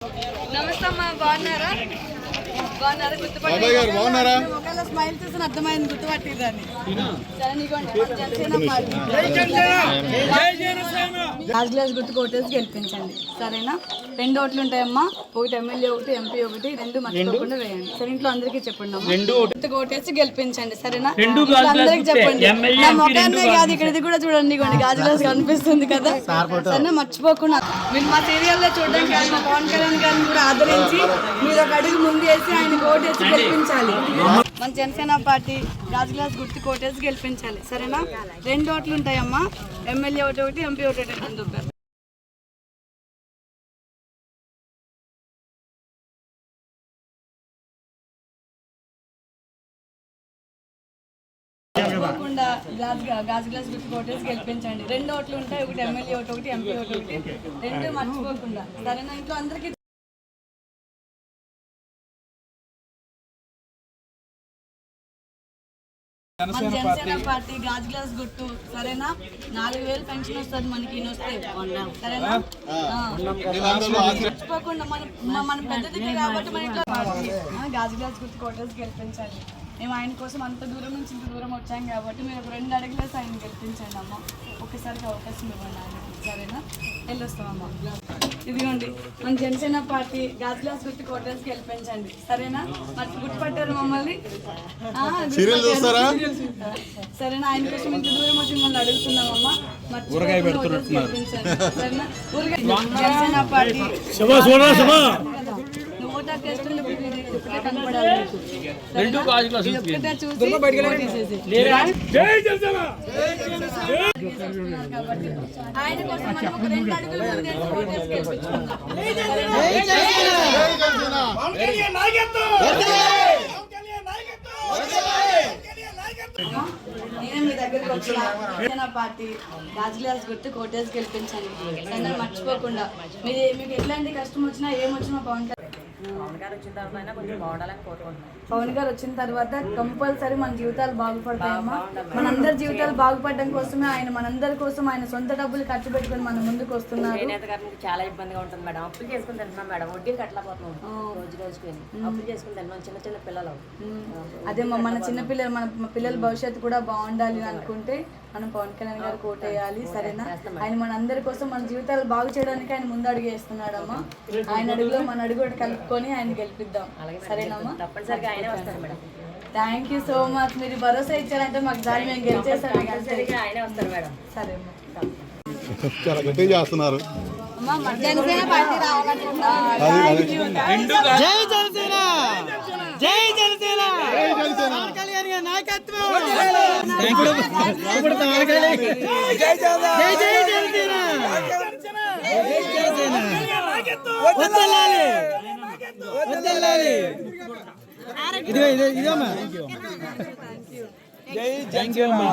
నమస్తే అమ్మా, బాగున్నారా? బాగున్నారా? బాగున్నారా? ఒకవేళ స్మైల్ చూసిన అర్థమైంది, గుర్తుపట్టిద్దని. సరే, నీకోండి. లాస్ట్ గ్లాస్ గుర్తు కోటేసి గెలిపించండి, సరేనా? 2 ఓట్లు ఉంటాయమ్మా, ఒకటి ఎమ్మెల్యే, ఒకటి ఎంపీ, ఒకటి 2 మర్చిపోకుండా వేయండి. సరే, ఇంట్లో అందరికీ చెప్పండి అమ్మా. గుర్తు కోటేసి గెలిపించండి, సరేనా? అందరికి చెప్పండి. నా మొఖాన్నే కాదు, ఇక్కడ ఇది కూడా చూడండి. గాజు గ్లాస్ కనిపిస్తుంది కదా, సరే మర్చిపోకుండా. మీరు మా సీరియల్లో చూడడానికి మా పవన్ కళ్యాణ్ గారిని కూడా ఆదరించి మీరు ఒక అడుగు ముందు వేసి ఆయన కోటేసి గెలిపించాలి. మన జనసేన పార్టీ గాజు గ్లాస్ గుర్తు కోటేసి గెలిపించాలి, సరేనా? 2 ఓట్లు ఉంటాయమ్మా, ఎమ్మెల్యే ఒకటి, ఎంపీ ఒకటి. అందుకు గాజు గ్లాస్ గుర్తు కోటేసి గెలిపించండి. 2 ఓట్లు ఉంటాయి, ఒకటి ఎమ్మెల్యే ఒకటి, ఎంపీ ఒకటి. 2 మర్చిపోకుండా, సరేనా? ఇంట్లో అందరికీ మన జనసేన పార్టీ గాజు గ్లాస్ గుర్తు, సరేనా? 4000 పెన్షన్ వస్తుంది మనకి, సరేనా? మర్చిపోకుండా మన పెద్దదికి కాబట్టి మన ఇంట్లో గాజు గ్లాస్ గుర్తు కోటేసి గెలిపించండి. మేము ఆయన కోసం అంత దూరం నుంచి ఇంత దూరం వచ్చాం కాబట్టి మీరు ఒక 2 అడుగులేసి ఆయన గెలిపించండి అమ్మ. ఒక్కసారికి అవకాశం ఇవ్వండి ఆయనకి, సరేనా? వెళ్ళొస్తామమ్మా. ఇదిగోండి, మన జనసేన పార్టీ గాజు గ్లాస్ గుర్తు కోటేసి గెలిపించండి, సరేనా? మరి గుర్తుపట్టారు మమ్మల్ని? సరేనా? ఆయన కోసం ఇంత దూరం వచ్చి మిమ్మల్ని అడుగుతున్నామమ్మా. గెలిపించండి, సరేనా? జనసేన పార్టీ ఆయన కోసం మనం ఒక 2 అడుగులు నేను మీ దగ్గరకు వచ్చిన జనసేన పార్టీ గాజు గ్లాస్ గుర్తు కోటేసి గెలిపించండి, సరే? మర్చిపోకుండా. మీకు ఎట్లాంటి కష్టం వచ్చినా ఏమొచ్చినా పవన్ గారు వచ్చిన తర్వాత కంపల్సరీ మన జీవితాలు బాగుపడతాయమ్మా. మనందరి జీవితాలు బాగుపడడం కోసమే ఆయన మనందరి కోసం ఆయన సొంత డబ్బులు ఖర్చు పెట్టుకుని మన ముందుకు వస్తున్నారు. చాలా ఇబ్బందిగా ఉంటుంది మేడం, అప్పులు చేసుకుని తింటున్నాం మేడం, వడ్డీలు కట్టలేకపోతున్నాం, రోజుకి అప్పులు చేసుకుని తింటున్నాం. చిన్న పిల్లలు అదే మన చిన్నపిల్లలు, మన పిల్లల భవిష్యత్తు కూడా బాగుండాలి అనుకుంటే మనం పవన్ కళ్యాణ్ గారు కోటేయాలి, సరేనా? ఆయన మన అందరి కోసం మన జీవితాలు బాగు చేయడానికి ఆయన ముందు అడుగు వేస్తున్నాడమ్మా. ఆయన అడుగులో మన అడుగు కలుపుకొని ఆయన గెలిపిద్దాం, సరేనమ్మా? తప్పనిసరిగా ఆయనే వస్తారు madam. Thank you so much. మీరు భరోసా ఇచ్చారంటే మాకు దారి మేము గెలిచేస్తాం. ఆయనే వస్తారు మేడం. సరే అమ్మా. చాలా గట్టిగా చేస్తున్నారు. జనసేన పార్టీ రావాలనుకుంటున్నాం. జై జనసేన, జై జనసేన, పవన్ కళ్యాణ్ గారి నాయకత్వం. జై జనసేన, వదలాలి వదలాలి. ఇదమ్మా, థ్యాంక్ యూ అమ్మా.